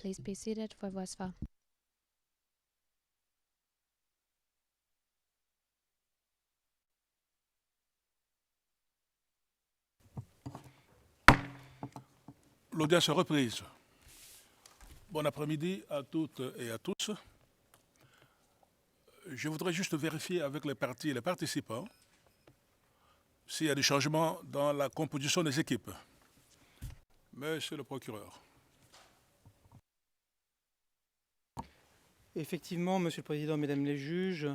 Please be seated for voice vote. L'audience est reprise. Bon après-midi à toutes et à tous. Je voudrais juste vérifier avec les partis et les participants s'il y a des changements dans la composition des équipes. Monsieur le procureur. Effectivement, Monsieur le Président, Mesdames les juges,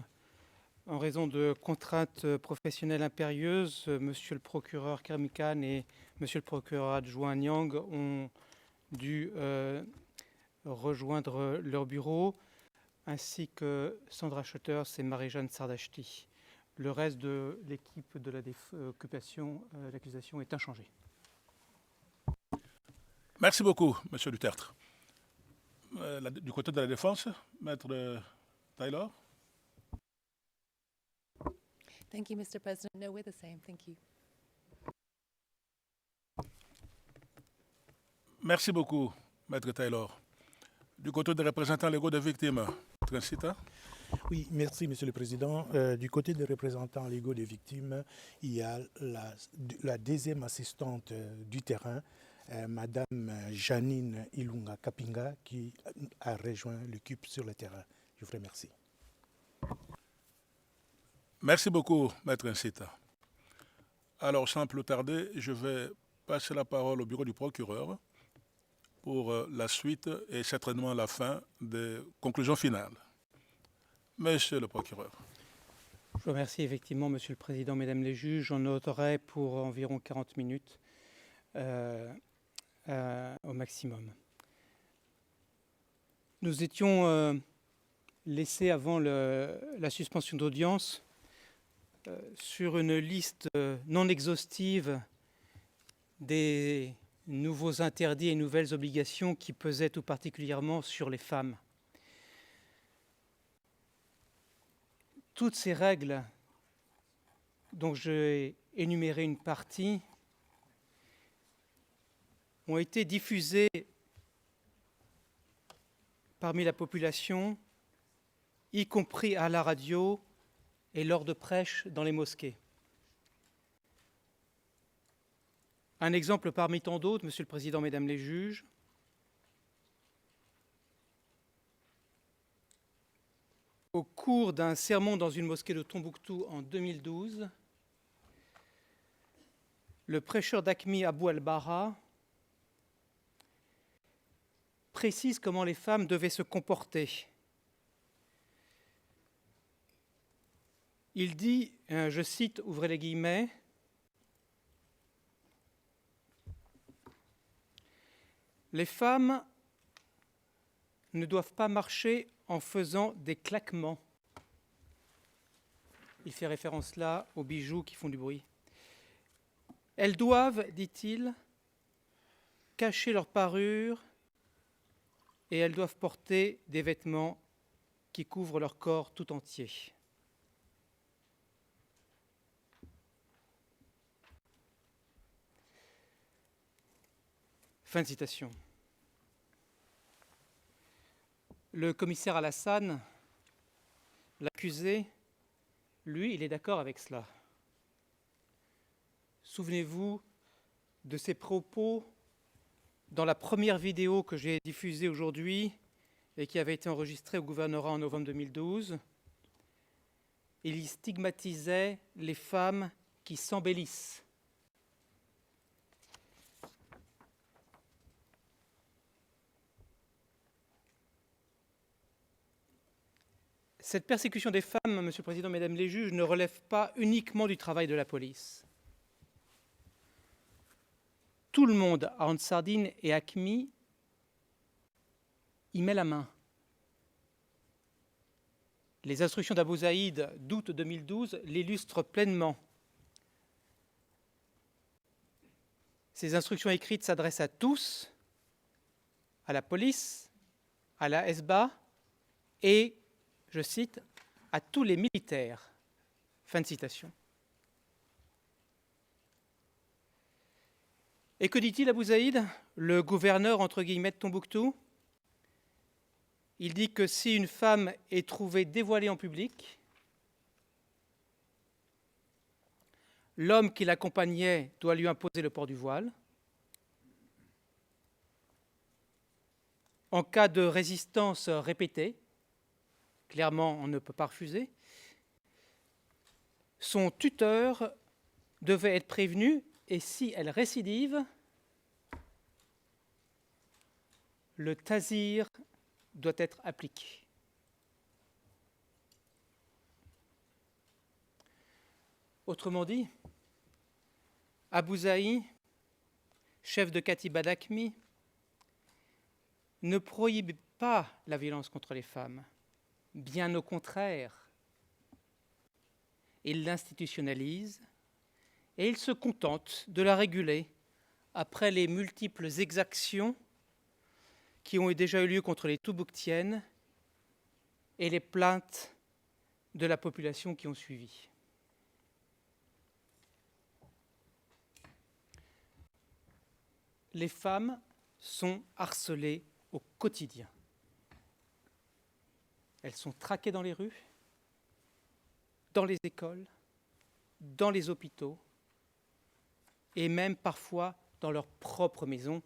en raison de contraintes professionnelles impérieuses, Monsieur le procureur Kermikan et Monsieur le procureur adjoint Nyang ont dû rejoindre leur bureau, ainsi que Sandra Schotters et Marie-Jeanne Sardachti. Le reste de l'équipe de l'accusation est inchangé. Merci beaucoup, Monsieur Dutertre. Du côté de la défense, Maître Taylor. Thank you, Mr. President. No, we're the same. Thank you. Merci beaucoup, Maître Taylor. Du côté des représentants légaux des victimes, Maître Ncita. Oui, merci, Monsieur le Président. Du côté des représentants légaux des victimes, il y a la deuxième assistante du terrain, Madame Janine Ilunga Kapinga, qui a rejoint l'équipe sur le terrain. Je vous remercie. Merci beaucoup, Maître Ncita. Alors, sans plus tarder, je vais passer la parole au bureau du procureur pour la suite et certainement la fin des conclusions finales. Monsieur le procureur. Je vous remercie effectivement, Monsieur le Président, Mesdames les juges. J'en noterai pour environ 40 minutes au maximum. Nous étions laissés avant la suspension d'audience sur une liste non exhaustive des nouveaux interdits et nouvelles obligations qui pesaient tout particulièrement sur les femmes. Toutes ces règles, dont j'ai énuméré une partie, ont été diffusées parmi la population, y compris à la radio et lors de prêches dans les mosquées. Un exemple parmi tant d'autres, Monsieur le Président, Mesdames les juges. Au cours d'un sermon dans une mosquée de Tombouctou en 2012, le prêcheur d'Aqmi Abou al-Bara précise comment les femmes devaient se comporter. Il dit, je cite, ouvrez les guillemets, « Les femmes ne doivent pas marcher en faisant des claquements. » Il fait référence là aux bijoux qui font du bruit. « Elles doivent, dit-il, cacher leur parure et elles doivent porter des vêtements qui couvrent leur corps tout entier. » Fin de citation. Le commissaire Alassane, l'accusé, lui, il est d'accord avec cela. Souvenez-vous de ses propos dans la première vidéo que j'ai diffusée aujourd'hui et qui avait été enregistrée au gouvernorat en novembre 2012. Il y stigmatisait les femmes qui s'embellissent. Cette persécution des femmes, Monsieur le Président, Mesdames les juges, ne relève pas uniquement du travail de la police. Tout le monde à Ansardine et à Qmi y met la main. Les instructions d'Abou Zaïd d'août 2012 l'illustrent pleinement. Ces instructions écrites s'adressent à tous, à la police, à la SBA et, je cite, à tous les militaires. Fin de citation. Et que dit-il Abou Zaïd, le gouverneur entre guillemets de Tombouctou? Il dit que si une femme est trouvée dévoilée en public, l'homme qui l'accompagnait doit lui imposer le port du voile. En cas de résistance répétée, clairement on ne peut pas refuser, son tuteur devait être prévenu et si elle récidive, le tazir doit être appliqué. Autrement dit, Abu Zaï, chef de Katiba d'Aqmi, ne prohibe pas la violence contre les femmes, bien au contraire. Il l'institutionnalise et il se contente de la réguler après les multiples exactions qui ont déjà eu lieu contre les Toubktiennes et les plaintes de la population qui ont suivi. Les femmes sont harcelées au quotidien. Elles sont traquées dans les rues, dans les écoles, dans les hôpitaux et même parfois dans leur propre maison,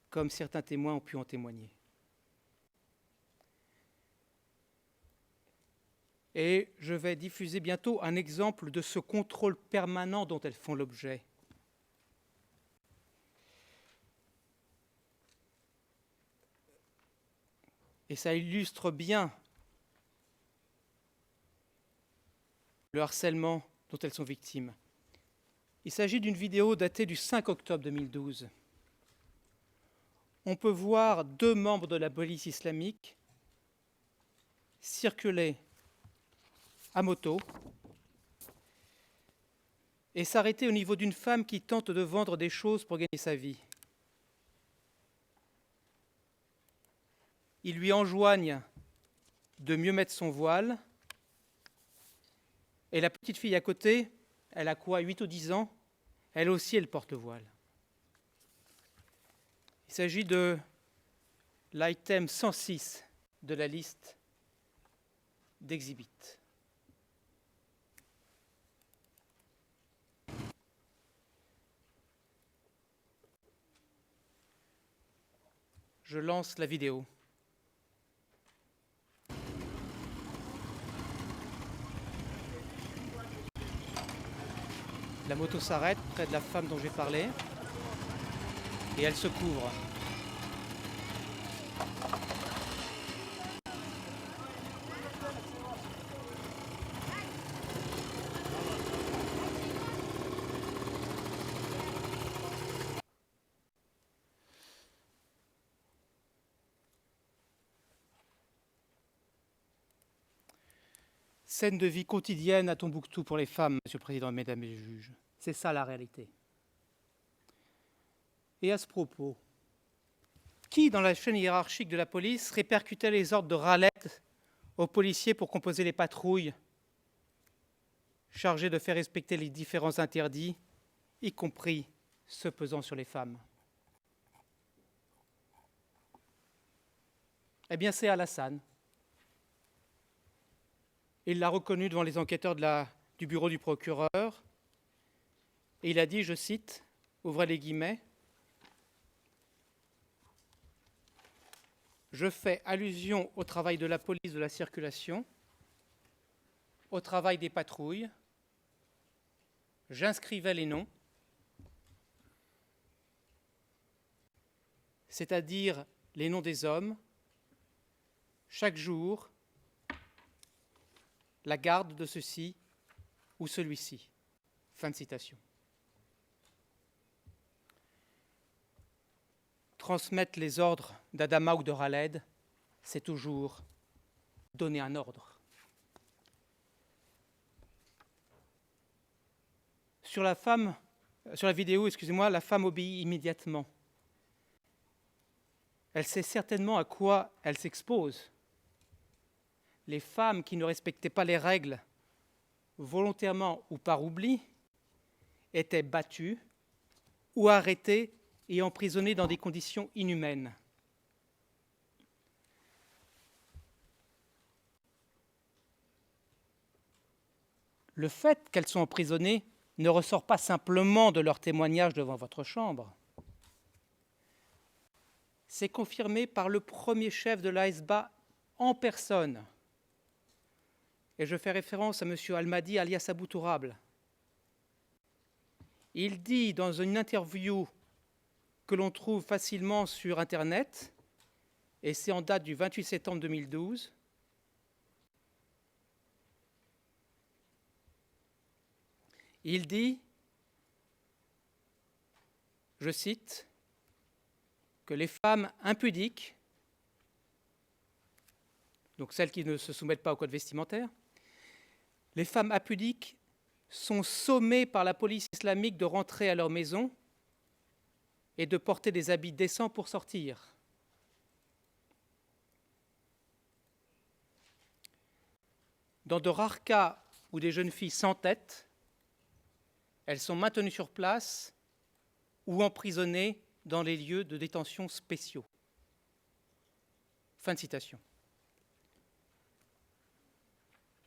comme certains témoins ont pu en témoigner. Et je vais diffuser bientôt un exemple de ce contrôle permanent dont elles font l'objet. Et ça illustre bien le harcèlement dont elles sont victimes. Il s'agit d'une vidéo datée du 5 octobre 2012. On peut voir 2 membres de la police islamique circuler à moto et s'arrêter au niveau d'une femme qui tente de vendre des choses pour gagner sa vie. Ils lui enjoignent de mieux mettre son voile. Et la petite fille à côté, elle a quoi, 8 ou 10 ans? Elle aussi, elle porte le voile. Il s'agit de l'item 106 de la liste d'exhibits. Je lance la vidéo. La moto s'arrête près de la femme dont j'ai parlé et elle se couvre. Scène de vie quotidienne à Tombouctou pour les femmes, Monsieur le Président, Mesdames et les juges. C'est ça la réalité. Et à ce propos, qui dans la chaîne hiérarchique de la police répercutait les ordres de ralette aux policiers pour composer les patrouilles chargées de faire respecter les différents interdits, y compris ceux pesant sur les femmes? Eh bien, c'est Alassane. Il l'a reconnu devant les enquêteurs du bureau du procureur. Et il a dit, je cite, ouvrez les guillemets, « Je fais allusion au travail de la police de la circulation, au travail des patrouilles, j'inscrivais les noms, c'est-à-dire les noms des hommes, chaque jour, la garde de ceci ou celui-ci. » Fin de citation. Transmettre les ordres d'Adama ou de Khaled, c'est toujours donner un ordre. Sur la vidéo, la femme obéit immédiatement. Elle sait certainement à quoi elle s'expose. Les femmes qui ne respectaient pas les règles, volontairement ou par oubli, étaient battues ou arrêtées et emprisonnées dans des conditions inhumaines. Le fait qu'elles sont emprisonnées ne ressort pas simplement de leur témoignage devant votre chambre. C'est confirmé par le premier chef de l'AESBA en personne. Et je fais référence à M. Almadi, alias Abou Tourable. Il dit dans une interview que l'on trouve facilement sur Internet, et c'est en date du 28 septembre 2012, il dit, je cite, que les femmes impudiques, donc celles qui ne se soumettent pas au code vestimentaire, les femmes impudiques sont sommées par la police islamique de rentrer à leur maison et de porter des habits décents pour sortir. Dans de rares cas où des jeunes filles s'entêtent, elles sont maintenues sur place ou emprisonnées dans les lieux de détention spéciaux. Fin de citation.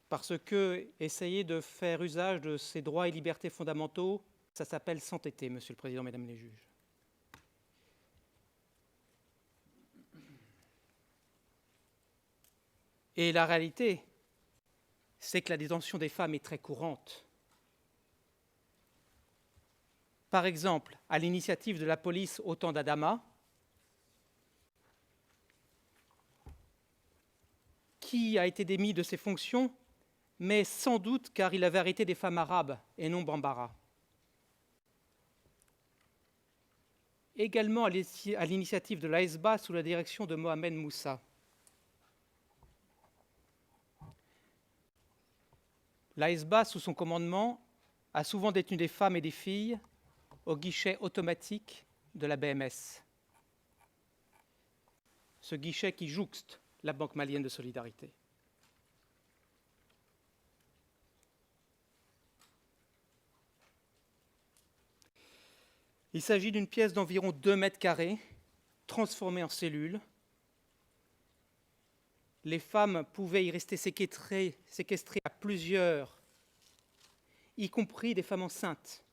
Parce que essayer de faire usage de ces droits et libertés fondamentaux, ça s'appelle s'entêter, Monsieur le Président, Mesdames les juges. Et la réalité, c'est que la détention des femmes est très courante. Par exemple, à l'initiative de la police au temps d'Adama, qui a été démis de ses fonctions, mais sans doute car il avait arrêté des femmes arabes et non Bambara. Également à l'initiative de l'AESBA sous la direction de Mohamed Moussa. L'AESBA, sous son commandement, a souvent détenu des femmes et des filles au guichet automatique de la BMS. Ce guichet qui jouxte la Banque malienne de solidarité. Il s'agit d'une pièce d'environ 2 mètres carrés, transformée en cellule. Les femmes pouvaient y rester séquestrées à plusieurs, y compris des femmes enceintes.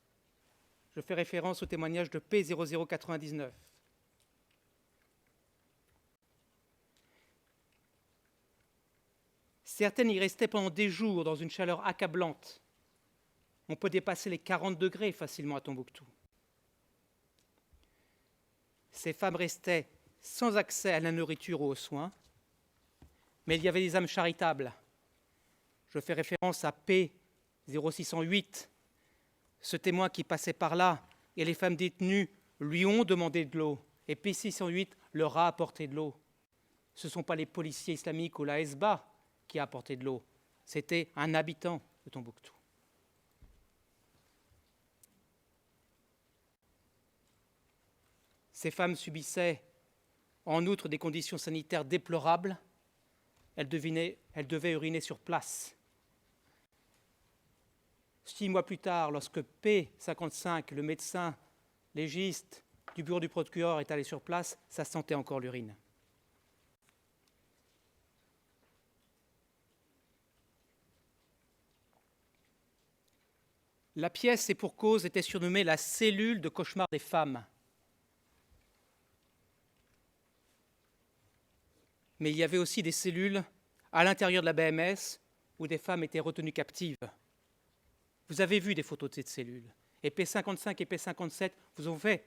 Je fais référence au témoignage de P0099. Certaines y restaient pendant des jours dans une chaleur accablante. On peut dépasser les 40 degrés facilement à Tombouctou. Ces femmes restaient sans accès à la nourriture ou aux soins, mais il y avait des âmes charitables. Je fais référence à P0608, ce témoin qui passait par là, et les femmes détenues lui ont demandé de l'eau, et P608 leur a apporté de l'eau. Ce ne sont pas les policiers islamiques ou la SBA qui a apporté de l'eau, c'était un habitant de Tombouctou. Ces femmes subissaient en outre des conditions sanitaires déplorables. Elles devaient uriner sur place. 6 mois plus tard, lorsque P55, le médecin légiste du bureau du procureur, est allé sur place, ça sentait encore l'urine. La pièce, et pour cause, était surnommée la cellule de cauchemar des femmes. Mais il y avait aussi des cellules à l'intérieur de la BMS où des femmes étaient retenues captives. Vous avez vu des photos de cette cellule. Et P55 et P57 vous ont fait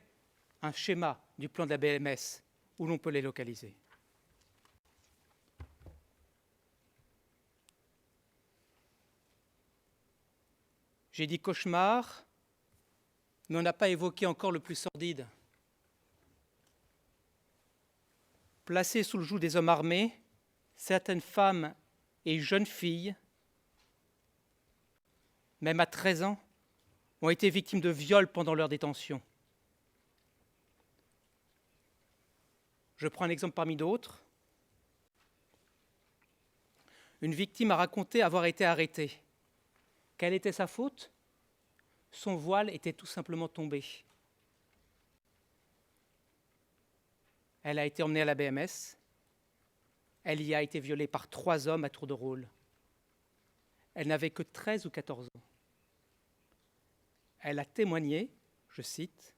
un schéma du plan de la BMS où l'on peut les localiser. J'ai dit cauchemar, mais on n'a pas évoqué encore le plus sordide. Placées sous le joug des hommes armés, certaines femmes et jeunes filles, même à 13 ans, ont été victimes de viols pendant leur détention. Je prends un exemple parmi d'autres. Une victime a raconté avoir été arrêtée. Quelle était sa faute ? Son voile était tout simplement tombé. Elle a été emmenée à la BMS. Elle y a été violée par 3 hommes à tour de rôle. Elle n'avait que 13 ou 14 ans. Elle a témoigné, je cite,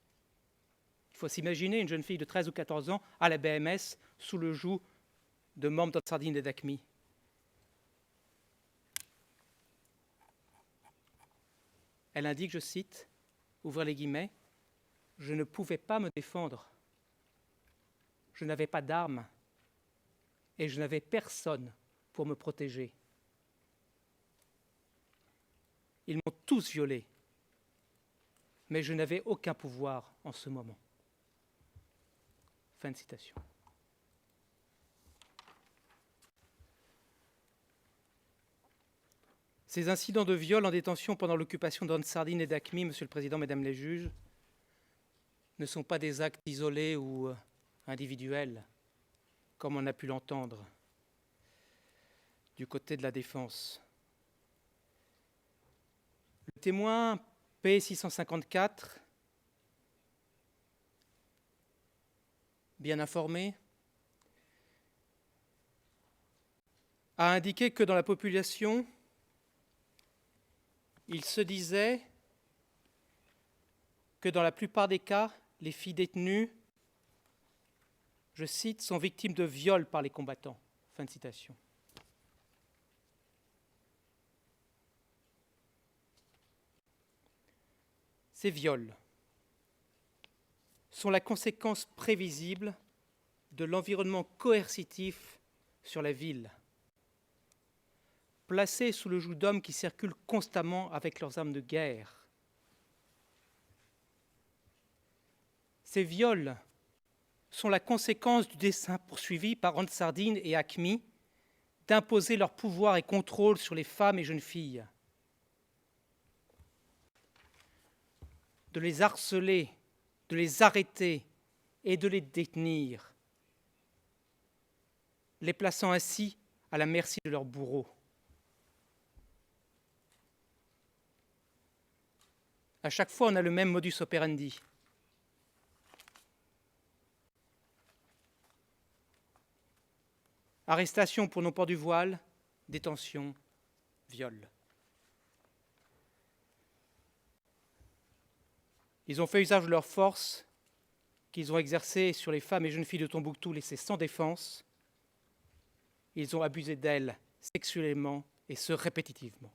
« Il faut s'imaginer une jeune fille de 13 ou 14 ans à la BMS sous le joug de membres d'Ansardine et d'AQMI. Elle indique, je cite, ouvrez les guillemets, « Je ne pouvais pas me défendre. Je n'avais pas d'armes et je n'avais personne pour me protéger. Ils m'ont tous violée, mais je n'avais aucun pouvoir en ce moment. » Fin de citation. Ces incidents de viol en détention pendant l'occupation d'Ansardine et d'AQMI, Monsieur le Président, Mesdames les juges, ne sont pas des actes isolés ou individuels, comme on a pu l'entendre du côté de la défense. Le témoin P654, bien informé, a indiqué que dans la population, il se disait que dans la plupart des cas, les filles détenues, je cite, sont victimes de viols par les combattants. Fin de citation. Ces viols sont la conséquence prévisible de l'environnement coercitif sur la ville, placés sous le joug d'hommes qui circulent constamment avec leurs armes de guerre. Ces viols sont la conséquence du dessein poursuivi par Ansardine et AQMI d'imposer leur pouvoir et contrôle sur les femmes et jeunes filles, de les harceler, de les arrêter et de les détenir, les plaçant ainsi à la merci de leurs bourreaux. À chaque fois, on a le même modus operandi. Arrestation pour non-port du voile, détention, viol. Ils ont fait usage de leur force qu'ils ont exercée sur les femmes et jeunes filles de Tombouctou laissées sans défense. Ils ont abusé d'elles sexuellement et ce répétitivement.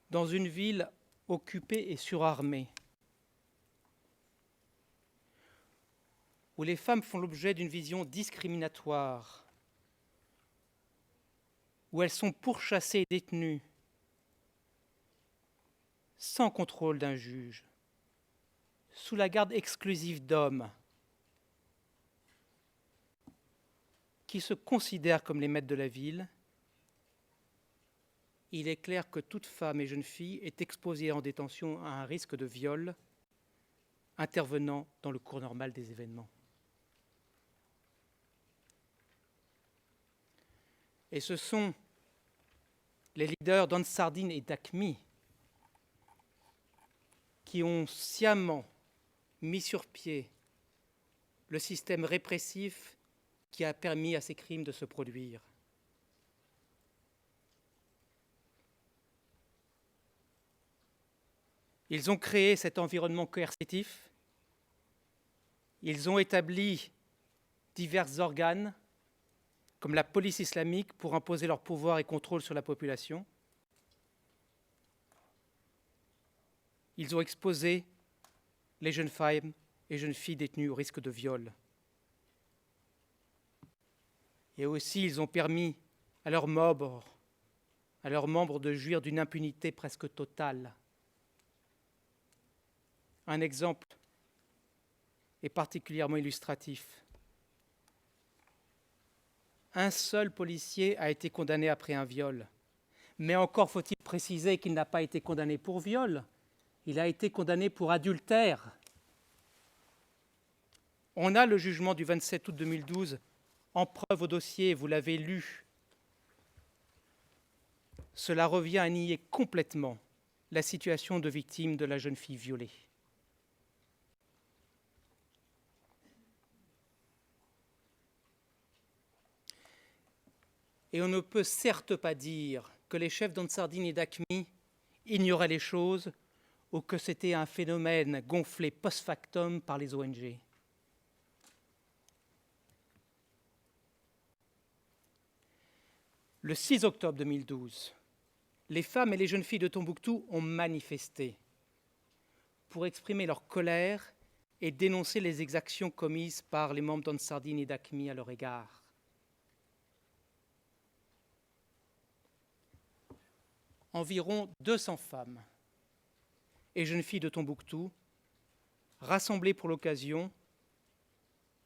Dans une ville occupée et surarmée, où les femmes font l'objet d'une vision discriminatoire, où elles sont pourchassées et détenues sans contrôle d'un juge, sous la garde exclusive d'hommes qui se considèrent comme les maîtres de la ville, il est clair que toute femme et jeune fille est exposée en détention à un risque de viol intervenant dans le cours normal des événements. Et ce sont les leaders d'Ansardine et d'AQMI qui ont sciemment mis sur pied le système répressif qui a permis à ces crimes de se produire. Ils ont créé cet environnement coercitif, ils ont établi divers organes, comme la police islamique, pour imposer leur pouvoir et contrôle sur la population. Ils ont exposé les jeunes femmes et jeunes filles détenues au risque de viol. Et aussi, ils ont permis à leurs membres de jouir d'une impunité presque totale. Un exemple est particulièrement illustratif. Un seul policier a été condamné après un viol. Mais encore faut-il préciser qu'il n'a pas été condamné pour viol. Il a été condamné pour adultère. On a le jugement du 27 août 2012 en preuve au dossier, vous l'avez lu. Cela revient à nier complètement la situation de victime de la jeune fille violée. Et on ne peut certes pas dire que les chefs d'Ansardine et d'AQMI ignoraient les choses ou que c'était un phénomène gonflé post factum par les ONG. Le 6 octobre 2012, les femmes et les jeunes filles de Tombouctou ont manifesté pour exprimer leur colère et dénoncer les exactions commises par les membres d'Ansardine et d'AQMI à leur égard. Environ 200 femmes et jeunes filles de Tombouctou, rassemblées pour l'occasion,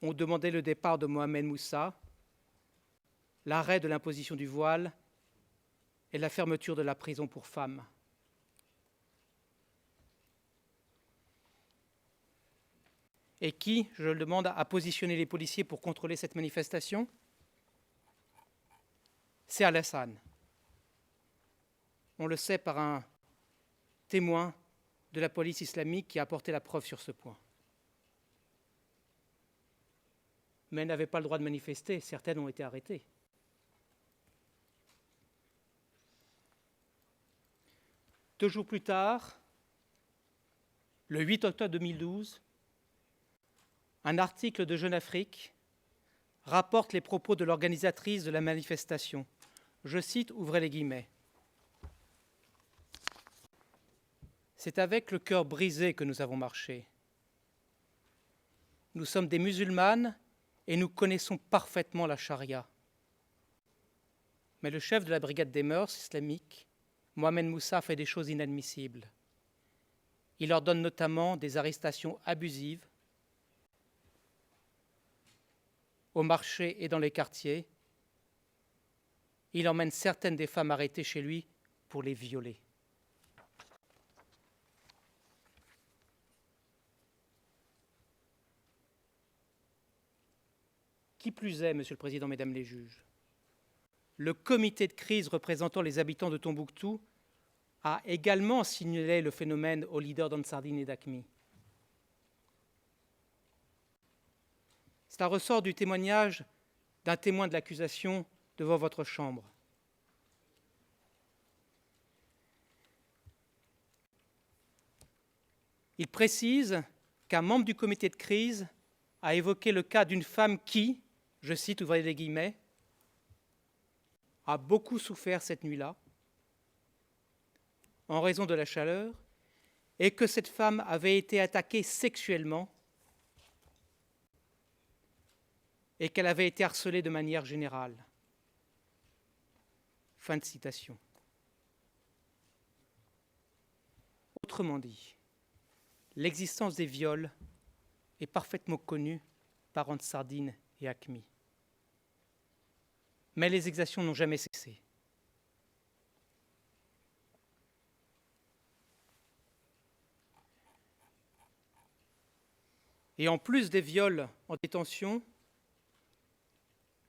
ont demandé le départ de Mohamed Moussa, l'arrêt de l'imposition du voile et la fermeture de la prison pour femmes. Et qui, je le demande, a positionné les policiers pour contrôler cette manifestation? C'est Alassane. On le sait par un témoin de la police islamique qui a apporté la preuve sur ce point. Mais elles n'avaient pas le droit de manifester, certaines ont été arrêtées. Deux jours plus tard, le 8 octobre 2012, un article de Jeune Afrique rapporte les propos de l'organisatrice de la manifestation. Je cite, ouvrez les guillemets. C'est avec le cœur brisé que nous avons marché. Nous sommes des musulmanes et nous connaissons parfaitement la charia. Mais le chef de la brigade des mœurs islamiques, Mohamed Moussa, fait des choses inadmissibles. Il ordonne notamment des arrestations abusives au marché et dans les quartiers. Il emmène certaines des femmes arrêtées chez lui pour les violer. Qui plus est, Monsieur le Président, Mesdames les juges, le comité de crise représentant les habitants de Tombouctou a également signalé le phénomène aux leaders d'Ansardine et d'AQMI. Cela ressort du témoignage d'un témoin de l'accusation devant votre chambre. Il précise qu'un membre du comité de crise a évoqué le cas d'une femme qui, je cite, ouvrez les guillemets, a beaucoup souffert cette nuit-là en raison de la chaleur et que cette femme avait été attaquée sexuellement et qu'elle avait été harcelée de manière générale. Fin de citation. Autrement dit, l'existence des viols est parfaitement connue par Ansardine et AQMI. Mais les exactions n'ont jamais cessé. Et en plus des viols en détention,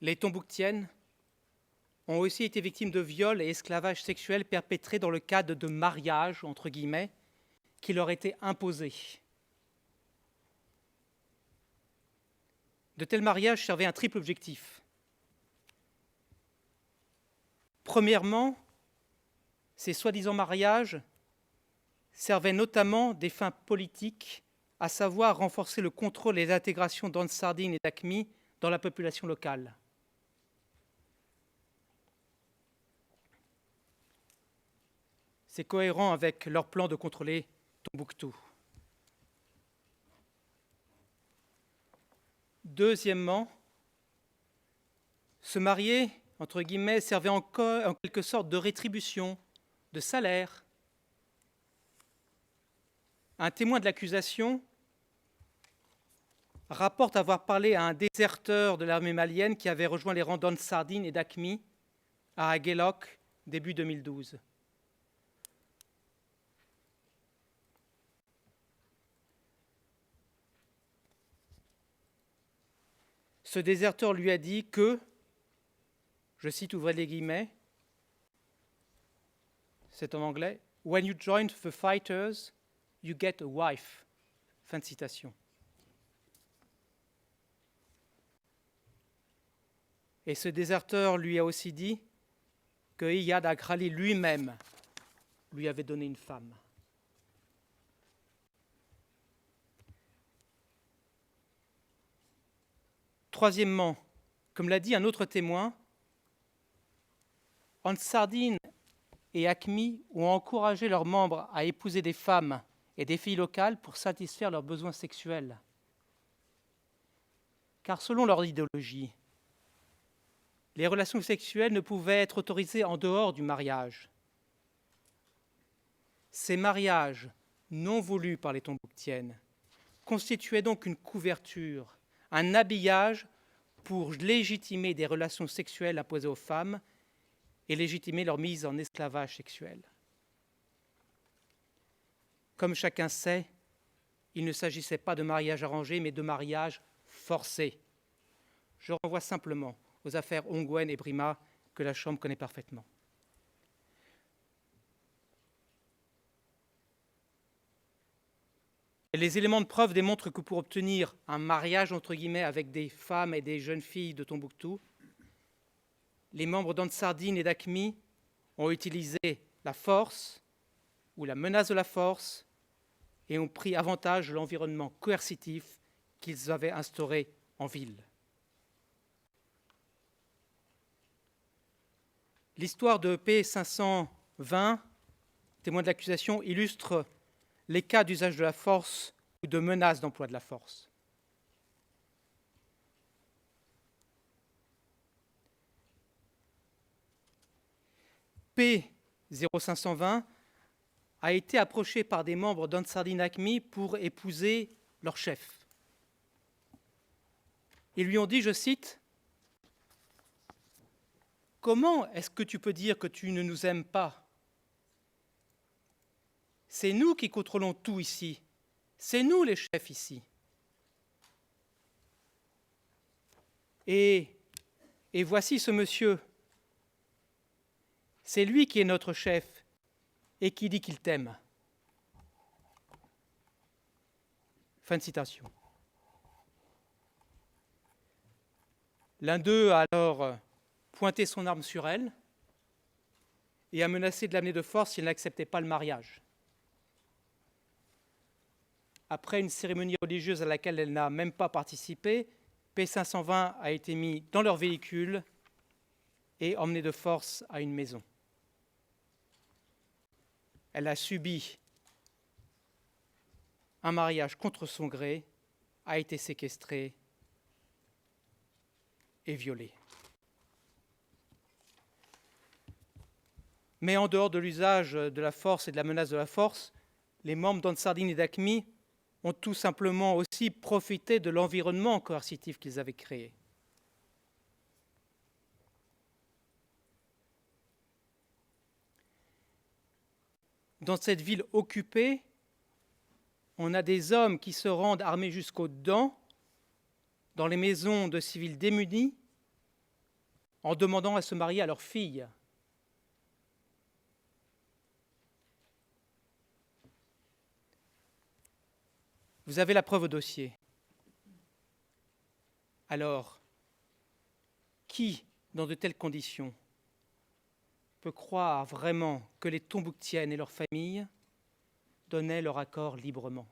les Tombouctiennes ont aussi été victimes de viols et esclavage sexuel perpétrés dans le cadre de mariages, entre guillemets, qui leur étaient imposés. De tels mariages servaient un triple objectif. Premièrement, ces soi-disant mariages servaient notamment des fins politiques, à savoir renforcer le contrôle et l'intégration d'Ansardine et d'AQMI dans la population locale. C'est cohérent avec leur plan de contrôler Tombouctou. Deuxièmement, se marier, entre guillemets, servait en quelque sorte de rétribution, de salaire. Un témoin de l'accusation rapporte avoir parlé à un déserteur de l'armée malienne qui avait rejoint les rangs d'Ansardine et d'AQMI à Aguelok début 2012. Ce déserteur lui a dit que, je cite, ouvrez les guillemets, c'est en anglais, « When you join the fighters, you get a wife ». Fin de citation. Et ce déserteur lui a aussi dit que Iyad Akrali lui-même lui avait donné une femme. Troisièmement, comme l'a dit un autre témoin, Ansardine et Acmi ont encouragé leurs membres à épouser des femmes et des filles locales pour satisfaire leurs besoins sexuels. Car selon leur idéologie, les relations sexuelles ne pouvaient être autorisées en dehors du mariage. Ces mariages non voulus par les Tombouctiennes constituaient donc une couverture, un habillage pour légitimer des relations sexuelles imposées aux femmes et légitimer leur mise en esclavage sexuel. Comme chacun sait, il ne s'agissait pas de mariage arrangé, mais de mariage forcé. Je renvoie simplement aux affaires Ongwen et Brima que la Chambre connaît parfaitement. Et les éléments de preuve démontrent que pour obtenir un mariage entre guillemets avec des femmes et des jeunes filles de Tombouctou, les membres d'Ansardine et d'Acmi ont utilisé la force ou la menace de la force et ont pris avantage de l'environnement coercitif qu'ils avaient instauré en ville. L'histoire de P520, témoin de l'accusation, illustre les cas d'usage de la force ou de menace d'emploi de la force. P0520 a été approché par des membres d'Ansardine Acmi pour épouser leur chef. Ils lui ont dit, je cite, « Comment est-ce que tu peux dire que tu ne nous aimes pas ? C'est nous qui contrôlons tout ici. C'est nous les chefs ici. » Et voici ce monsieur. C'est lui qui est notre chef et qui dit qu'il t'aime. Fin de citation. L'un d'eux a alors pointé son arme sur elle et a menacé de l'amener de force si elle n'acceptait pas le mariage. Après une cérémonie religieuse à laquelle elle n'a même pas participé, P520 a été mis dans leur véhicule et emmené de force à une maison. Elle a subi un mariage contre son gré, a été séquestrée et violée. Mais en dehors de l'usage de la force et de la menace de la force, les membres d'Ansardine et d'Acmi ont tout simplement aussi profité de l'environnement coercitif qu'ils avaient créé. Dans cette ville occupée, on a des hommes qui se rendent armés jusqu'aux dents dans les maisons de civils démunis en demandant à se marier à leur fille. Vous avez la preuve au dossier. Alors, qui, dans de telles conditions, peut croire vraiment que les Tombouctiennes et leurs familles donnaient leur accord librement?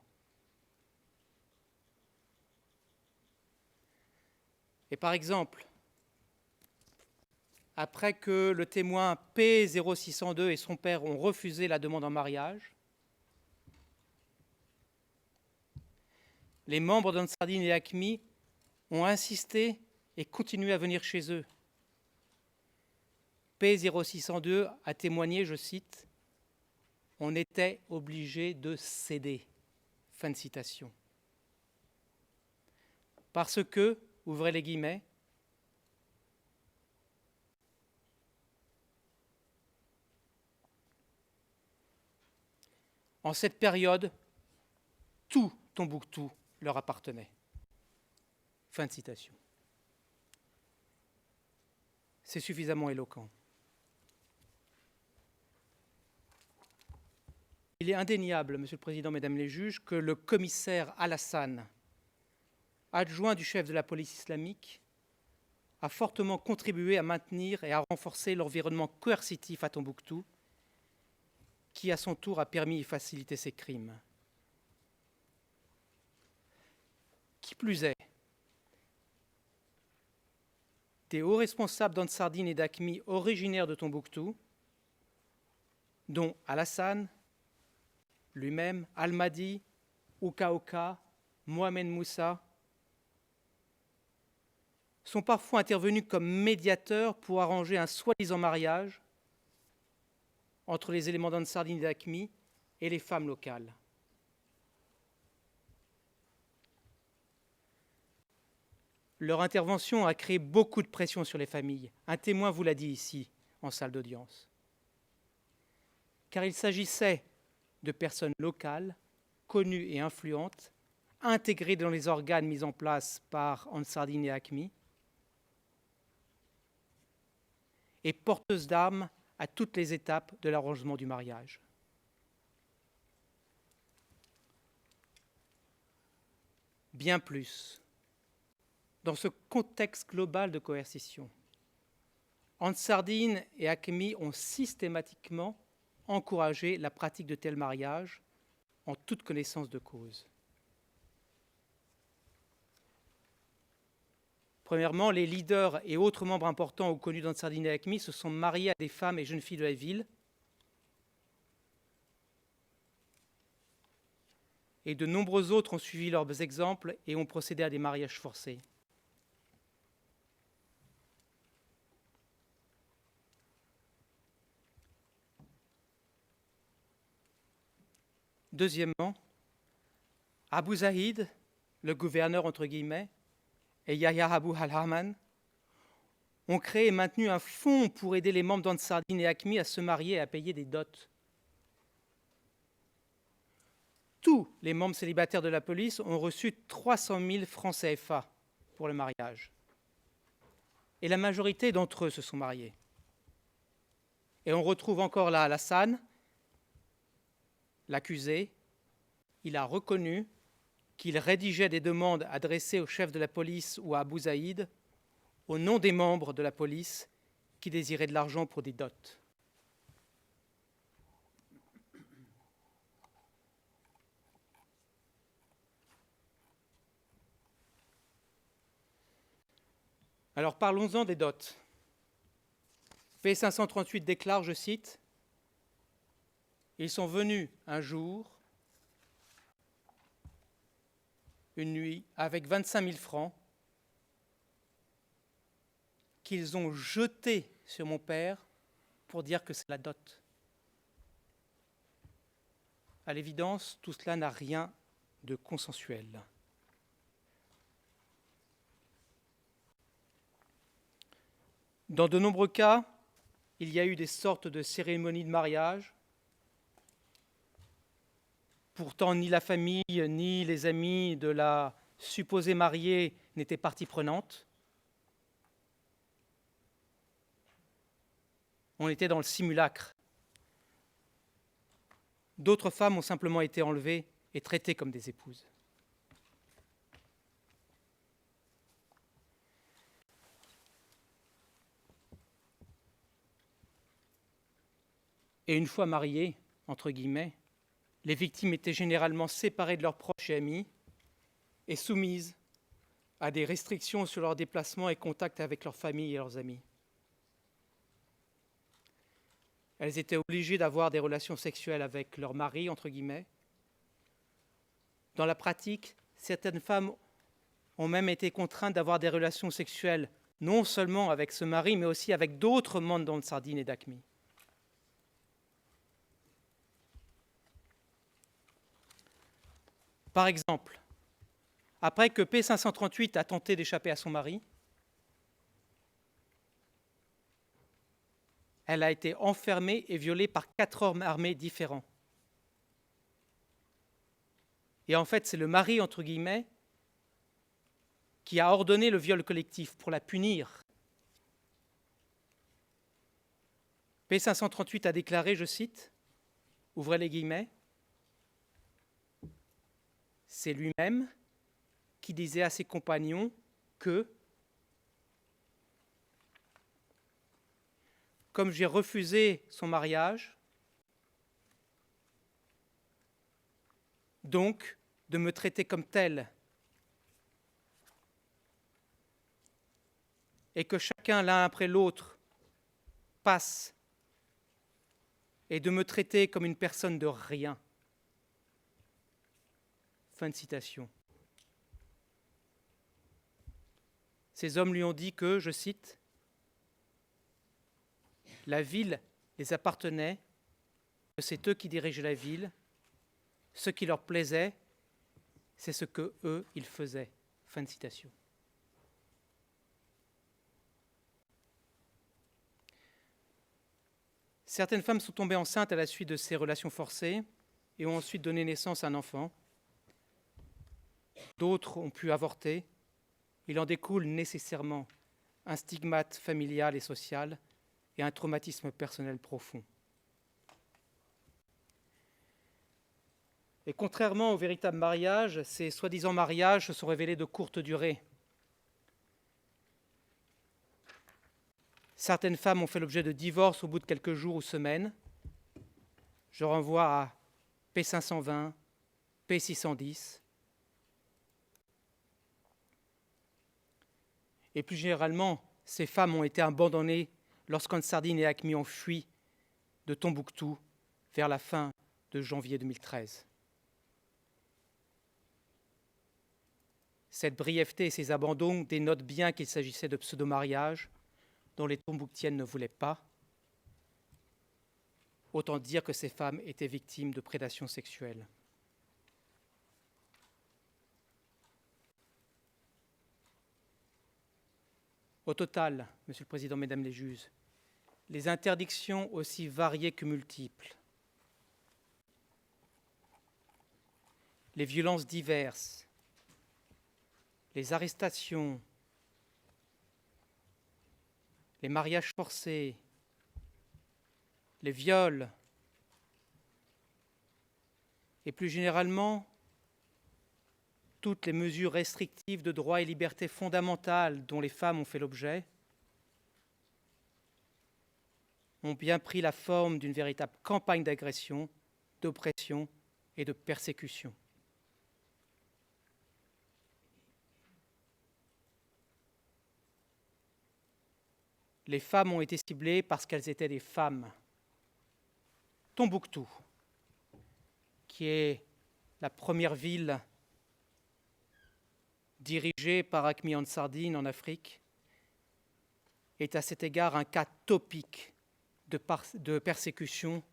Et par exemple, après que le témoin P0602 et son père ont refusé la demande en mariage, les membres d'Ansardine et Acmi ont insisté et continué à venir chez eux. P0602 a témoigné, je cite, « On était obligé de céder ». Fin de citation. Parce que, ouvrez les guillemets, en cette période, tout Tombouctou leur appartenait. Fin de citation. C'est suffisamment éloquent. Il est indéniable, Monsieur le Président, Mesdames les juges, que le commissaire Alassane, adjoint du chef de la police islamique, a fortement contribué à maintenir et à renforcer l'environnement coercitif à Tombouctou, qui à son tour a permis et facilité ces crimes. Qui plus est, des hauts responsables d'Ansardine et d'AQMI originaires de Tombouctou, dont Alassane lui-même, Almadi, Ouka Ouka, Mohamed Moussa, sont parfois intervenus comme médiateurs pour arranger un soi-disant mariage entre les éléments d'Ansardine et d'AQMI et les femmes locales. Leur intervention a créé beaucoup de pression sur les familles. Un témoin vous l'a dit ici, en salle d'audience. Car il s'agissait de personnes locales, connues et influentes, intégrées dans les organes mis en place par Ansardine et AQMI, et porteuses d'armes à toutes les étapes de l'arrangement du mariage. Bien plus, dans ce contexte global de coercition, Ansardine et AQMI ont systématiquement encouragé la pratique de tels mariages en toute connaissance de cause. Premièrement, les leaders et autres membres importants ou connus d'Ansardine et AQMI se sont mariés à des femmes et jeunes filles de la ville, et de nombreux autres ont suivi leurs exemples et ont procédé à des mariages forcés. Deuxièmement, Abu Zahid, le gouverneur entre guillemets, et Yahya Abu al-Haman ont créé et maintenu un fonds pour aider les membres d'Ansardine et AQMI à se marier et à payer des dots. Tous les membres célibataires de la police ont reçu 300 000 francs CFA pour le mariage. Et la majorité d'entre eux se sont mariés. Et on retrouve encore là Alassane, l'accusé. Il a reconnu qu'il rédigeait des demandes adressées au chef de la police ou à Abu Zahid au nom des membres de la police qui désiraient de l'argent pour des dots. Alors parlons-en des dots. P538 déclare, je cite, « Ils sont venus un jour, une nuit, avec 25 000 francs, qu'ils ont jeté sur mon père pour dire que c'est la dot. » À l'évidence, tout cela n'a rien de consensuel. Dans de nombreux cas, il y a eu des sortes de cérémonies de mariage. Pourtant, ni la famille, ni les amis de la supposée mariée n'étaient partie prenante. On était dans le simulacre. D'autres femmes ont simplement été enlevées et traitées comme des épouses. Et une fois mariées, entre guillemets, les victimes étaient généralement séparées de leurs proches et amis et soumises à des restrictions sur leurs déplacements et contacts avec leurs familles et leurs amis. Elles étaient obligées d'avoir des relations sexuelles avec leur mari, entre guillemets. Dans la pratique, certaines femmes ont même été contraintes d'avoir des relations sexuelles non seulement avec ce mari, mais aussi avec d'autres membres d'Ansardine et d'AQMI. Par exemple, après que P538 a tenté d'échapper à son mari, elle a été enfermée et violée par 4 hommes armés différents. Et en fait, c'est le mari, entre guillemets, qui a ordonné le viol collectif pour la punir. P538 a déclaré, je cite, ouvrez les guillemets, c'est lui-même qui disait à ses compagnons que comme j'ai refusé son mariage, donc de me traiter comme tel, et que chacun l'un après l'autre passe, et de me traiter comme une personne de rien. Fin de citation. Ces hommes lui ont dit que, je cite, « La ville les appartenait, que c'est eux qui dirigeaient la ville, ce qui leur plaisait, c'est ce que eux, ils faisaient. » Fin de citation. Certaines femmes sont tombées enceintes à la suite de ces relations forcées et ont ensuite donné naissance à un enfant. D'autres ont pu avorter. Il en découle nécessairement un stigmate familial et social et un traumatisme personnel profond. Et contrairement au véritable mariage, ces soi-disant mariages se sont révélés de courte durée. Certaines femmes ont fait l'objet de divorce au bout de quelques jours ou semaines. Je renvoie à P520, P610. Et plus généralement, ces femmes ont été abandonnées lorsqu'Ansardine et AQMI ont fui de Tombouctou vers la fin de janvier 2013. Cette brièveté et ces abandons dénotent bien qu'il s'agissait de pseudo-mariages dont les Tombouctiennes ne voulaient pas. Autant dire que ces femmes étaient victimes de prédation sexuelle. Au total, Monsieur le Président, Mesdames les juges, les interdictions aussi variées que multiples, les violences diverses, les arrestations, les mariages forcés, les viols, et plus généralement, toutes les mesures restrictives de droits et libertés fondamentales dont les femmes ont fait l'objet, ont bien pris la forme d'une véritable campagne d'agression, d'oppression et de persécution. Les femmes ont été ciblées parce qu'elles étaient des femmes. Tombouctou, qui est la première ville dirigée par AQMI Ansardine en Afrique, est à cet égard un cas topique de persécution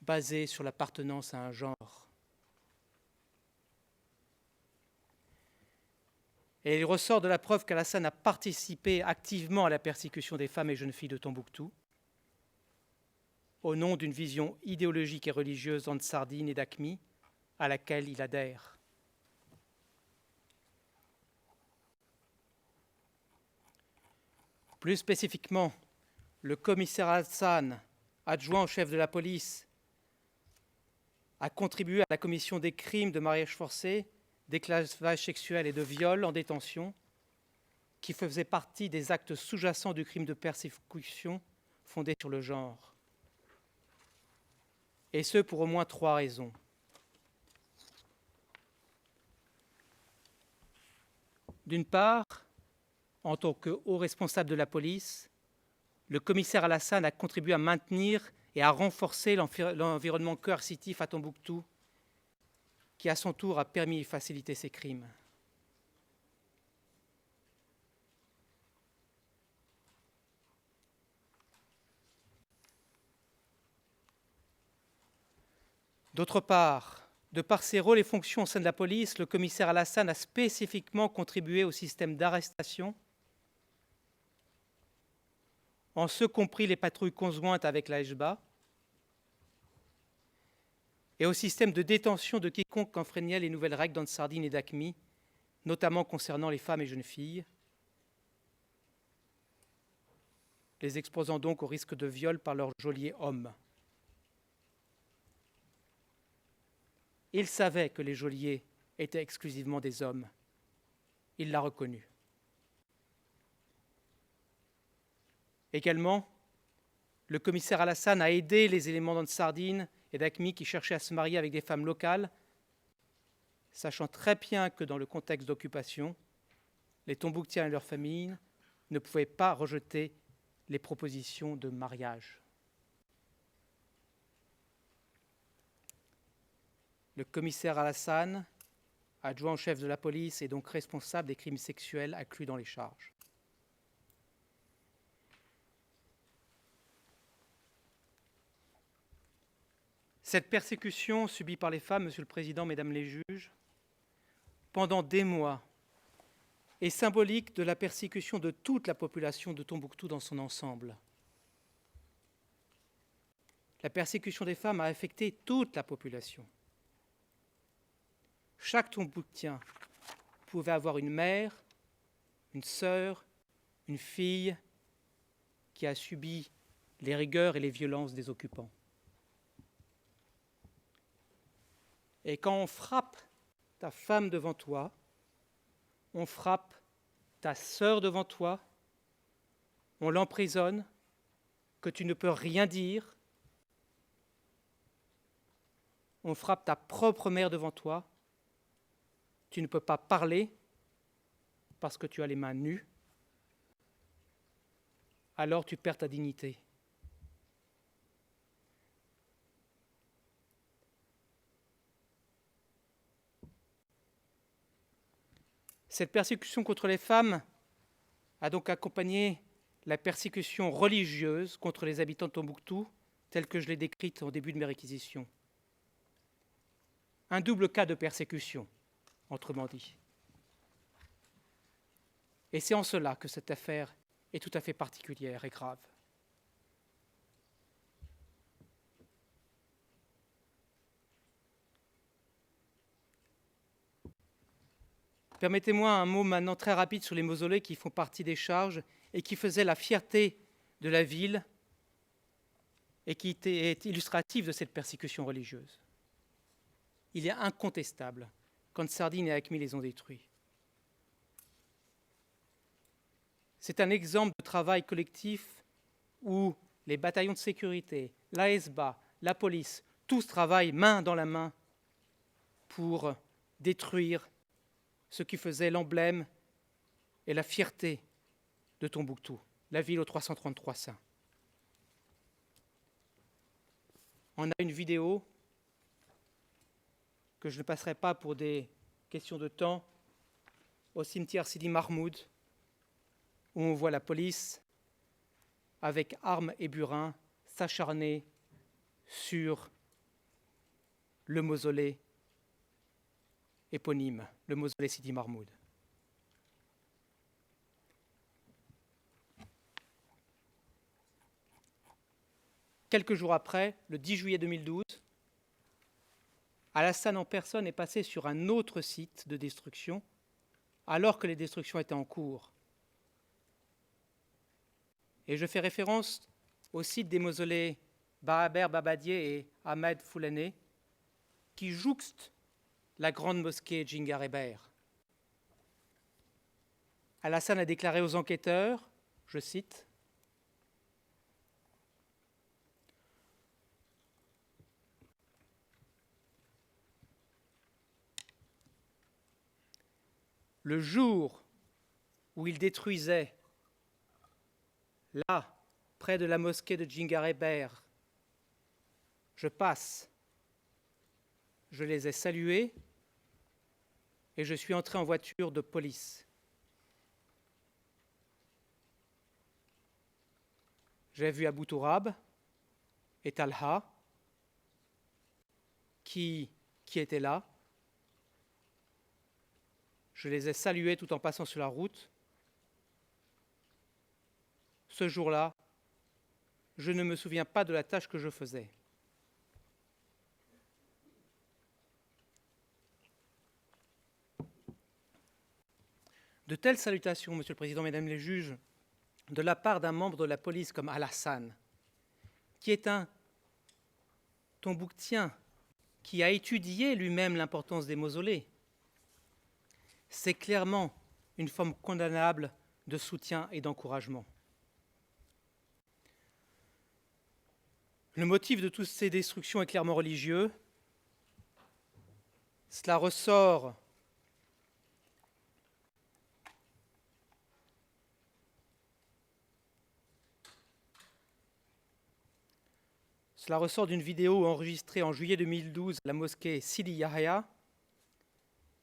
basée sur l'appartenance à un genre. Et il ressort de la preuve qu'Alassane a participé activement à la persécution des femmes et jeunes filles de Tombouctou, au nom d'une vision idéologique et religieuse d'Ansardine et d'AQMI, à laquelle il adhère. Plus spécifiquement, le commissaire Alassane, adjoint au chef de la police, a contribué à la commission des crimes de mariage forcé, d'esclavage sexuel et de viol en détention, qui faisaient partie des actes sous-jacents du crime de persécution fondé sur le genre. Et ce, pour au moins 3 raisons. D'une part, en tant que haut responsable de la police, le commissaire Alassane a contribué à maintenir et à renforcer l'environnement coercitif à Tombouctou, qui à son tour a permis et facilité ces crimes. D'autre part, de par ses rôles et fonctions au sein de la police, le commissaire Alassane a spécifiquement contribué au système d'arrestation, en ce compris les patrouilles conjointes avec la HBA, et au système de détention de quiconque enfreignait les nouvelles règles d'Ansardine et d'AQMI, notamment concernant les femmes et jeunes filles, les exposant donc au risque de viol par leurs geôliers hommes. Il savait que les geôliers étaient exclusivement des hommes. Il l'a reconnu. Également, Le commissaire Alassane a aidé les éléments d'Ansardine et d'AQMI qui cherchaient à se marier avec des femmes locales, sachant très bien que dans le contexte d'occupation, les Tombouctiens et leurs familles ne pouvaient pas rejeter les propositions de mariage. Le commissaire Alassane, adjoint au chef de la police, est donc responsable des crimes sexuels inclus dans les charges. Cette persécution subie par les femmes, Monsieur le Président, Mesdames les juges, pendant des mois, est symbolique de la persécution de toute la population de Tombouctou dans son ensemble. La persécution des femmes a affecté toute la population. Chaque Tombouctien pouvait avoir une mère, une sœur, une fille qui a subi les rigueurs et les violences des occupants. Et quand on frappe ta femme devant toi, on frappe ta sœur devant toi, on l'emprisonne, que tu ne peux rien dire, on frappe ta propre mère devant toi, tu ne peux pas parler parce que tu as les mains nues, alors tu perds ta dignité. Cette persécution contre les femmes a donc accompagné la persécution religieuse contre les habitants de Tombouctou, telle que je l'ai décrite au début de mes réquisitions. Un double cas de persécution, autrement dit. Et c'est en cela que cette affaire est tout à fait particulière et grave. Permettez-moi un mot maintenant très rapide sur les mausolées qui font partie des charges et qui faisaient la fierté de la ville et qui est illustratif de cette persécution religieuse. Il est incontestable qu'Ansardine et AQMI les ont détruits. C'est un exemple de travail collectif où les bataillons de sécurité, l'AESBA, la police, tous travaillent main dans la main pour détruire ce qui faisait l'emblème et la fierté de Tombouctou, la ville aux 333 saints. On a une vidéo que je ne passerai pas pour des questions de temps au cimetière Sidi Mahmoud, où on voit la police avec armes et burins s'acharner sur le mausolée éponyme, le mausolée Sidi Mahmoud. Quelques jours après, le 10 juillet 2012, Alassane en personne est passé sur un autre site de destruction, alors que les destructions étaient en cours. Et je fais référence au site des mausolées Bahaber Babadié et Ahmed Foulané, qui jouxtent la grande mosquée Djingar-Héber. Alassane a déclaré aux enquêteurs, je cite, « Le jour où il détruisait, là, près de la mosquée de Djingar-Héber, je passe, je les ai salués et je suis entré en voiture de police. J'ai vu Abou Tourab et Talha qui étaient là. Je les ai salués tout en passant sur la route. Ce jour-là, je ne me souviens pas de la tâche que je faisais. De telles salutations, Monsieur le Président, Mesdames les juges, de la part d'un membre de la police comme Alassane, qui est un Tombouctien, qui a étudié lui-même l'importance des mausolées, c'est clairement une forme condamnable de soutien et d'encouragement. Le motif de toutes ces destructions est clairement religieux. Cela ressort d'une vidéo enregistrée en juillet 2012 à la mosquée Sidi Yahya,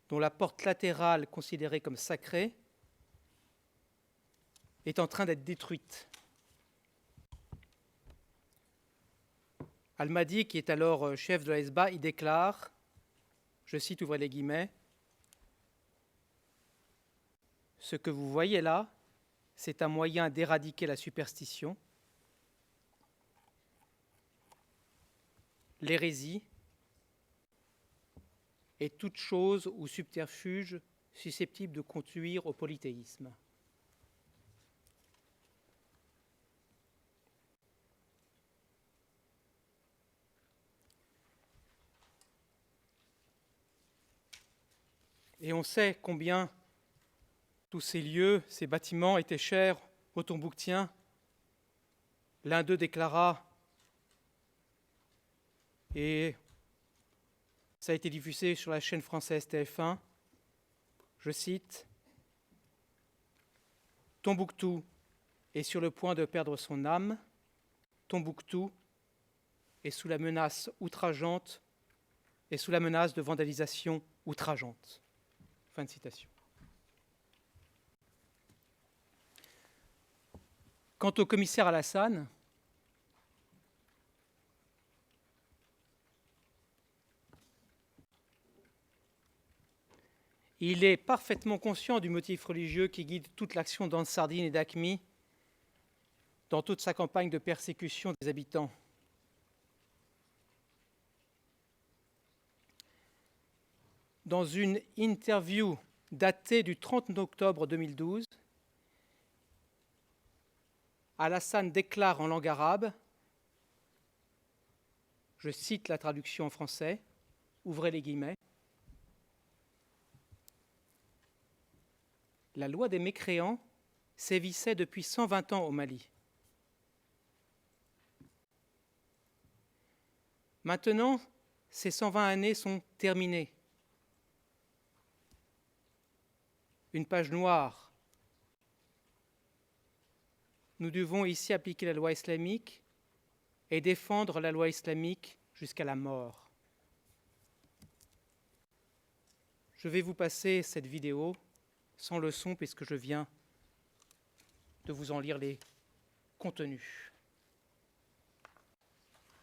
dont la porte latérale, considérée comme sacrée, est en train d'être détruite. Al-Mahdi, qui est alors chef de la Hezbollah, y déclare, je cite, ouvrez les guillemets, « Ce que vous voyez là, c'est un moyen d'éradiquer la superstition, l'hérésie et toute chose ou subterfuge susceptible de conduire au polythéisme. » Et on sait combien tous ces lieux, ces bâtiments étaient chers aux Tombouctiens. L'un d'eux déclara, et ça a été diffusé sur la chaîne française TF1, je cite, « Tombouctou est sur le point de perdre son âme. Tombouctou est sous la menace outrageante et sous la menace de vandalisation outrageante. » Fin de citation. Quant au commissaire Alassane, il est parfaitement conscient du motif religieux qui guide toute l'action d'Ansardine et d'Aqmi dans toute sa campagne de persécution des habitants. Dans une interview datée du 30 octobre 2012, Alassane déclare en langue arabe, je cite la traduction en français, ouvrez les guillemets, « La loi des mécréants sévissait depuis 120 ans au Mali. Maintenant, ces 120 années sont terminées. Une page noire. Nous devons ici appliquer la loi islamique et défendre la loi islamique jusqu'à la mort. » Je vais vous passer cette vidéo sans le son puisque je viens de vous en lire les contenus.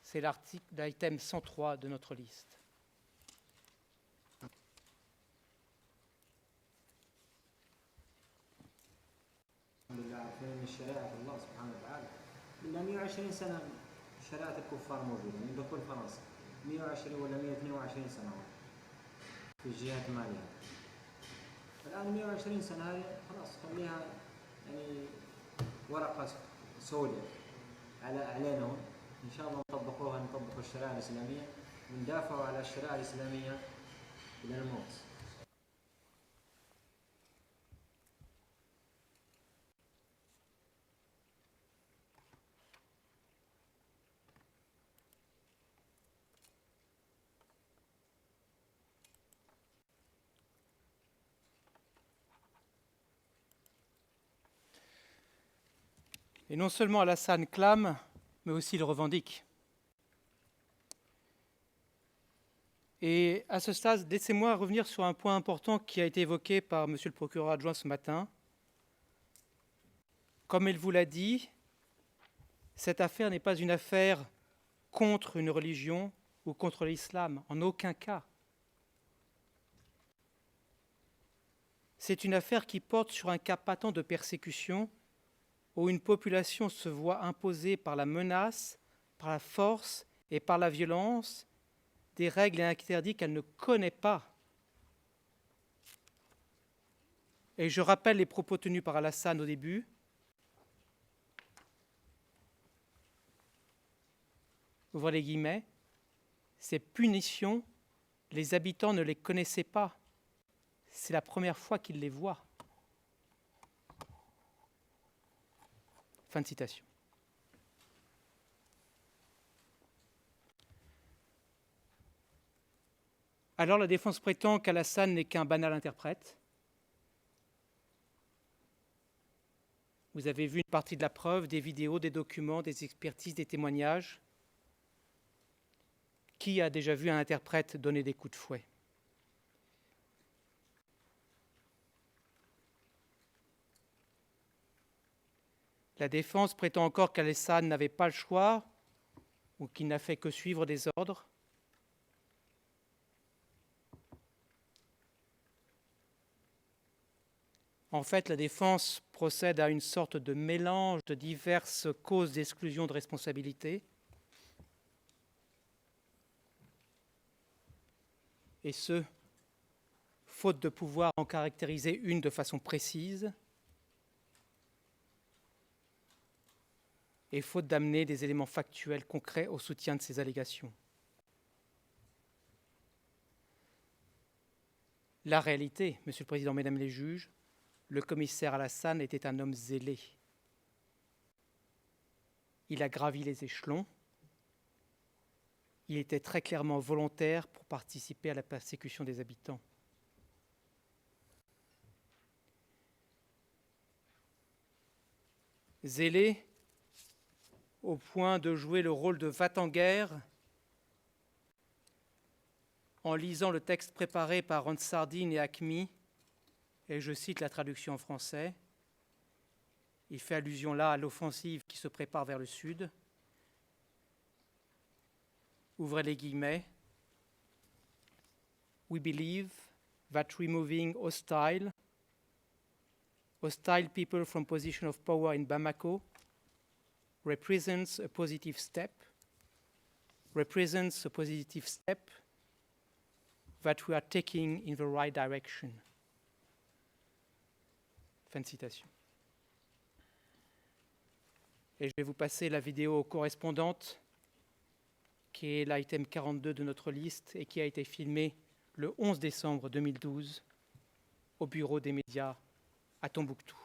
C'est l'article, l'item 103 de notre liste. الحمد لله عارفين ان شريعه الله سبحانه وتعالى من 120 سنه شريعه الكفار موجوده من دخول فرنسا 120 ولا 122 سنه في الجهات الماليه. الان 120 سنه هذه خلاص خليها يعني ورقه سوداء علينا هون. ان شاء الله نطبقوها نطبقوا الشريعه الاسلاميه وندافعوا على الشريعه الاسلاميه الى الموت. Et non seulement Alassane clame, mais aussi le revendique. Et à ce stade, laissez-moi revenir sur un point important qui a été évoqué par Monsieur le procureur adjoint ce matin. Comme il vous l'a dit, cette affaire n'est pas une affaire contre une religion ou contre l'islam, en aucun cas. C'est une affaire qui porte sur un cas patent de persécution où une population se voit imposer par la menace, par la force et par la violence des règles et interdits qu'elle ne connaît pas. Et je rappelle les propos tenus par Alassane au début. Ouvrez les guillemets. Ces punitions, les habitants ne les connaissaient pas. C'est la première fois qu'ils les voient. Fin de citation. Alors la défense prétend qu'Alassane n'est qu'un banal interprète. Vous avez vu une partie de la preuve, des vidéos, des documents, des expertises, des témoignages. Qui a déjà vu un interprète donner des coups de fouet? La défense prétend encore qu'Alassane n'avait pas le choix ou qu'il n'a fait que suivre des ordres. En fait, la défense procède à une sorte de mélange de diverses causes d'exclusion de responsabilité. Et ce, faute de pouvoir en caractériser une de façon précise, et faute d'amener des éléments factuels concrets au soutien de ces allégations. La réalité, Monsieur le Président, Mesdames les juges, le commissaire Alassane était un homme zélé. Il a gravi les échelons. Il était très clairement volontaire pour participer à la persécution des habitants. Zélé au point de jouer le rôle de va-t-en-guerre en lisant le texte préparé par Ansardine et Hakmi, et je cite la traduction en français. Il fait allusion là à l'offensive qui se prépare vers le sud. Ouvrez les guillemets. We believe that removing hostile people from position of power in Bamako represents a positive step that we are taking in the right direction. Fin de citation. Et je vais vous passer la vidéo correspondante, qui est l'item 42 de notre liste et qui a été filmée le 11 décembre 2012 au bureau des médias à Tombouctou.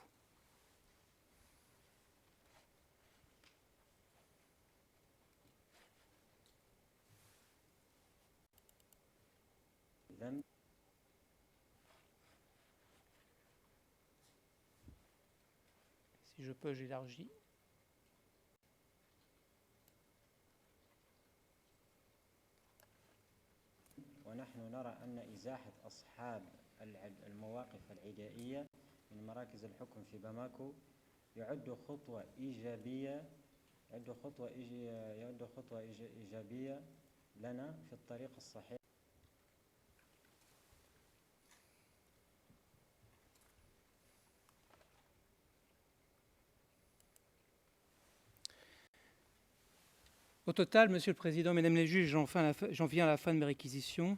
Si je peux, j'élargis. ونحن نرى أن إزاحة أصحاب المواقف العدائية من مراكز الحكم في باماكو يعد خطوة إيجابية لنا في الطريق الصحيح. Au total, Monsieur le Président, Mesdames les juges, j'en viens à la fin de mes réquisitions.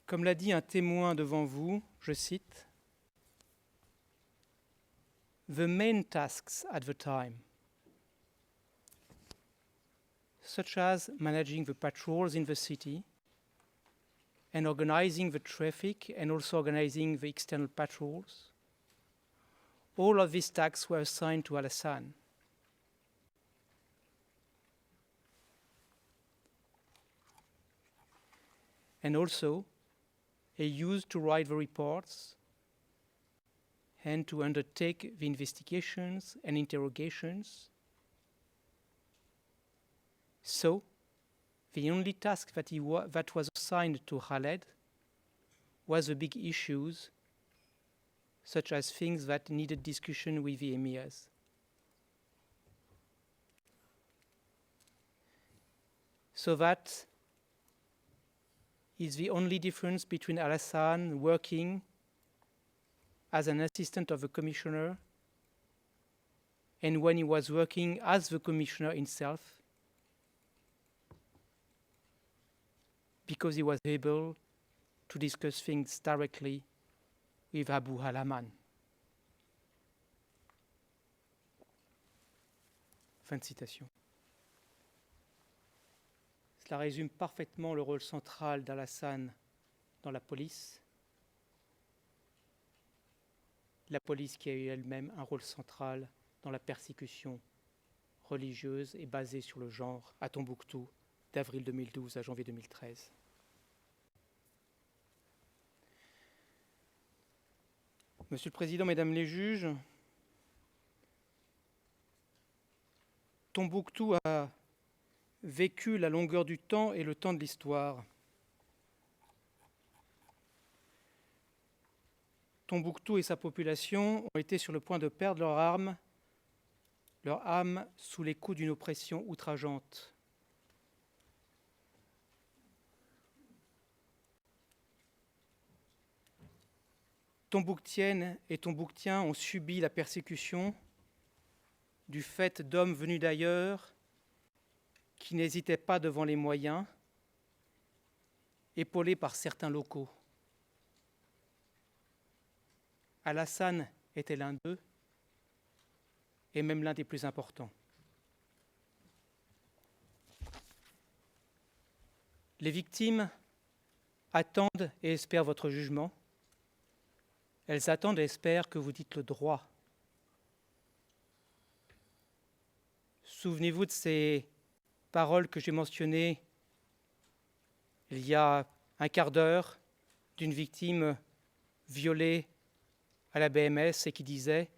Comme l'a dit un témoin devant vous, je cite, « The main tasks at the time, such as managing the patrols in the city and organizing the traffic and also organizing the external patrols, all of these tasks were assigned to Alassane. And also, he used to write the reports and to undertake the investigations and interrogations. So, the only task that was assigned to Khaled was the big issues, such as things that needed discussion with the emirs. So that is the only difference between Alassane working as an assistant of the commissioner and when he was working as the commissioner himself, because he was able to discuss things directly with Abu Halaman. Fin de citation. Cela résume parfaitement le rôle central d'Alassane dans la police qui a eu elle-même un rôle central dans la persécution religieuse et basée sur le genre à Tombouctou d'avril 2012 à janvier 2013. Monsieur le Président, Mesdames les juges, Tombouctou a vécu la longueur du temps et le temps de l'histoire. Tombouctou et sa population ont été sur le point de perdre leur âme sous les coups d'une oppression outrageante. Tombouctiennes et Tombouctiens ont subi la persécution du fait d'hommes venus d'ailleurs qui n'hésitaient pas devant les moyens, épaulés par certains locaux. Alassane était l'un d'eux, et même l'un des plus importants. Les victimes attendent et espèrent votre jugement. Elles attendent et espèrent que vous dites le droit. Souvenez-vous de ces paroles que j'ai mentionnées il y a un quart d'heure d'une victime violée à la BMS et qui disait,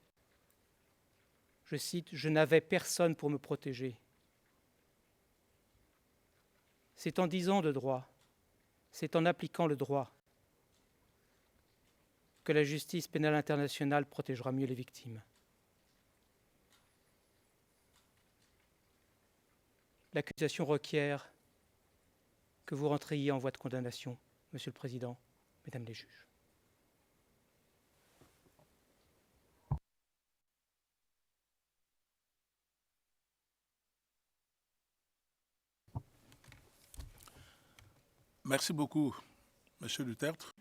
je cite, « Je n'avais personne pour me protéger ». C'est en disant de droit, c'est en appliquant le droit que la justice pénale internationale protégera mieux les victimes. L'accusation requiert que vous rentriez en voie de condamnation, Monsieur le Président, Mesdames les juges. Merci beaucoup, Monsieur Duterte.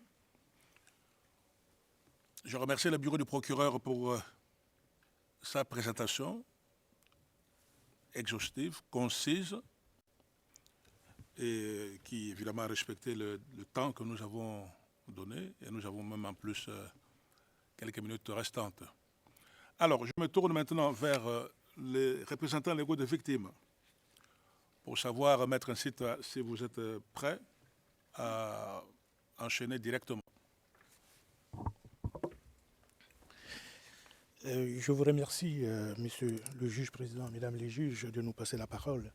Je remercie le bureau du procureur pour sa présentation exhaustive, concise, et qui évidemment a respecté le temps que nous avons donné, et nous avons même en plus quelques minutes restantes. Alors, je me tourne maintenant vers les représentants légaux des victimes pour savoir, Maître Nsita, si vous êtes prêts à enchaîner directement. Je vous remercie, Monsieur le juge président, Mesdames les juges, de nous passer la parole.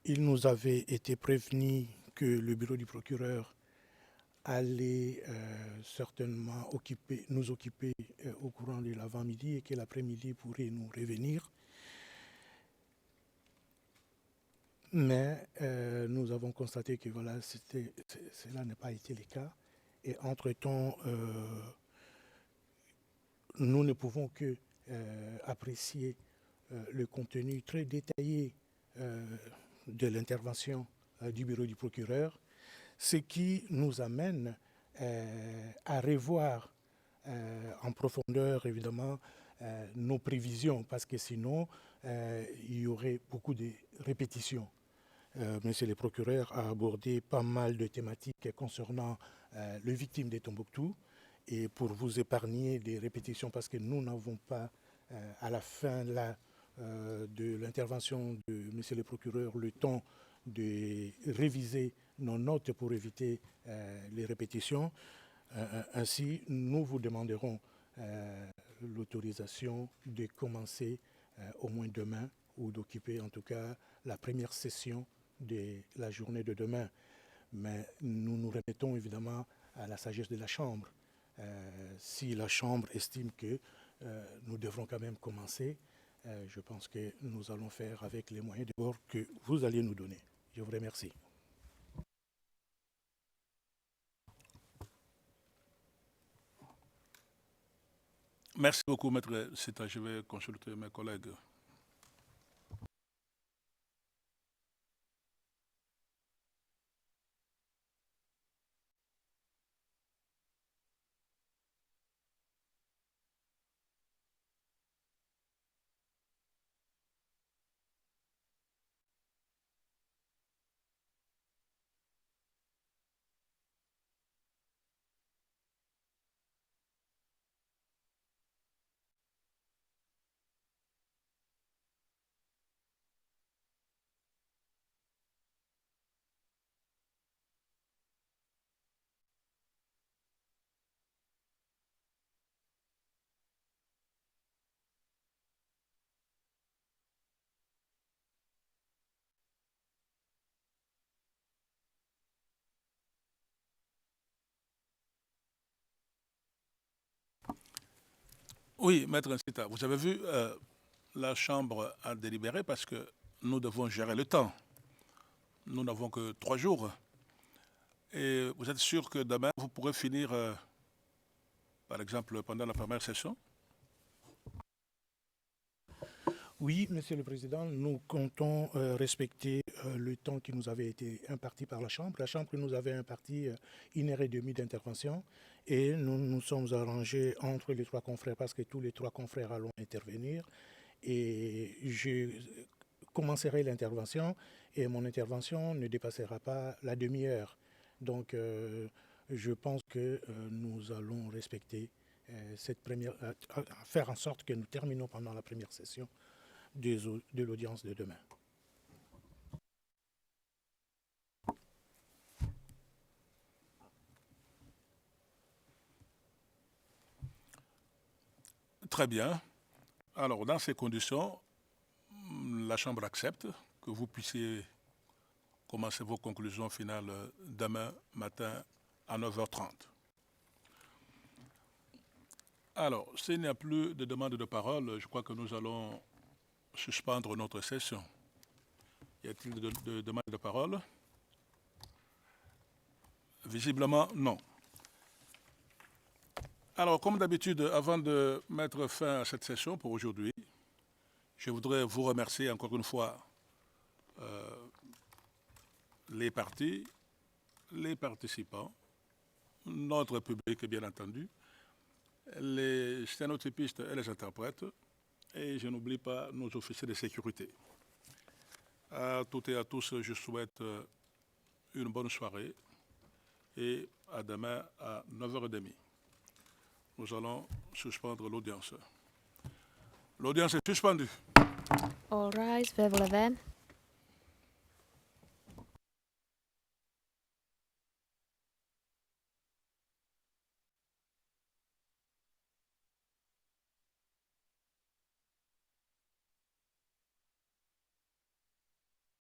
Il nous avait été prévenu que le bureau du procureur allait certainement nous occuper au courant de l'avant-midi et que l'après-midi pourrait nous revenir. Mais nous avons constaté que voilà, cela n'a pas été le cas. Et entre-temps, nous ne pouvons que apprécier le contenu très détaillé de l'intervention du bureau du procureur, ce qui nous amène à revoir en profondeur, évidemment, nos prévisions, parce que sinon, il y aurait beaucoup de répétitions. Monsieur le procureur a abordé pas mal de thématiques concernant les victimes de Tombouctou. Et pour vous épargner des répétitions, parce que nous n'avons pas, à la fin de l'intervention de monsieur le procureur, le temps de réviser nos notes pour éviter les répétitions. Ainsi, nous vous demanderons l'autorisation de commencer au moins demain, ou d'occuper en tout cas la première session de la journée de demain. Mais nous nous remettons évidemment à la sagesse de la Chambre. Si la Chambre estime que nous devrons quand même commencer, je pense que nous allons faire avec les moyens de bord que vous allez nous donner. Je vous remercie. Merci beaucoup, Maître Sita. Je vais consulter mes collègues. Oui, Maître Nsita, vous avez vu, la Chambre a délibéré parce que nous devons gérer le temps. Nous n'avons que 3 jours. Et vous êtes sûr que demain, vous pourrez finir, par exemple, pendant la première session? Oui, Monsieur le Président, nous comptons respecter le temps qui nous avait été imparti par la Chambre. La Chambre nous avait imparti 1h30 d'intervention et nous nous sommes arrangés entre les 3 confrères parce que tous les 3 confrères allons intervenir. Et je commencerai l'intervention et mon intervention ne dépassera pas la demi-heure. Donc, je pense que nous allons respecter cette première, faire en sorte que nous terminons pendant la première session de l'audience de demain. Très bien. Alors, dans ces conditions, la Chambre accepte que vous puissiez commencer vos conclusions finales demain matin à 9h30. Alors, s'il n'y a plus de demande de parole, je crois que nous allons suspendre notre session. Y a-t-il de demande de parole? Visiblement, non. Alors, comme d'habitude, avant de mettre fin à cette session pour aujourd'hui, je voudrais vous remercier encore une fois les partis, les participants, notre public bien entendu, les sténotypistes et les interprètes, et je n'oublie pas nos officiers de sécurité. À toutes et à tous, je souhaite une bonne soirée et à demain à 9h30. Nous allons suspendre l'audience. L'audience est suspendue. All rise, verbe levé.